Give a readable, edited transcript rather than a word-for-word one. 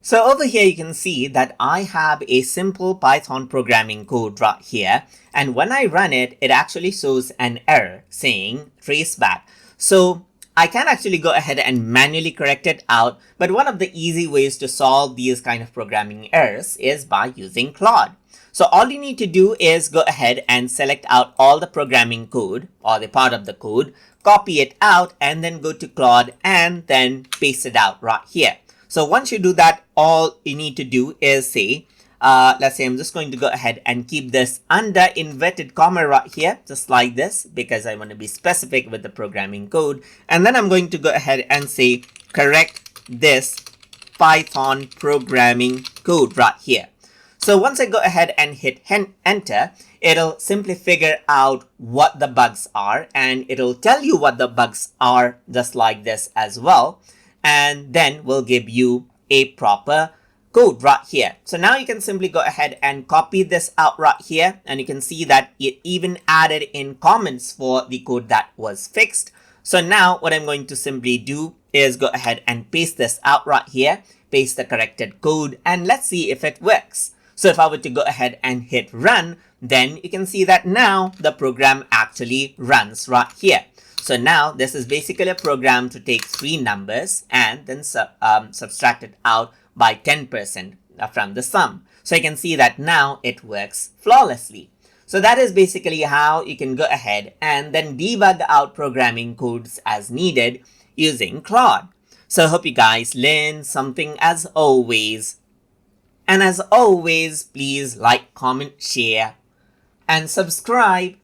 So over here, you can see that I have a simple Python programming code right here. And when I run it, it actually shows an error saying traceback. So I can actually go ahead and manually correct it out. But one of the easy ways to solve these kind of programming errors is by using Claude. So all you need to do is go ahead and select out all the programming code or the part of the code, copy it out, and then go to Claude and then paste it out right here. So once you do that, all you need to do is say, let's say I'm just going to go ahead and keep this under inverted comma right here, just like this, because I want to be specific with the programming code. And then I'm going to go ahead and say, correct this Python programming code right here. So once I go ahead and hit enter, it'll simply figure out what the bugs are, and it'll tell you what the bugs are just like this as well. And then we'll give you a proper code right here. So now you can simply go ahead and copy this out right here. And you can see that it even added in comments for the code that was fixed. So now what I'm going to simply do is go ahead and paste this out right here, paste the corrected code, and let's see if it works. So if I were to go ahead and hit run, then you can see that now the program actually runs right here. So now this is basically a program to take three numbers and then subtract it out by 10% from the sum. So you can see that now it works flawlessly. So that is basically how you can go ahead and then debug out programming codes as needed using Claude. So I hope you guys learned something as always. And as always, please like, comment, share, and subscribe.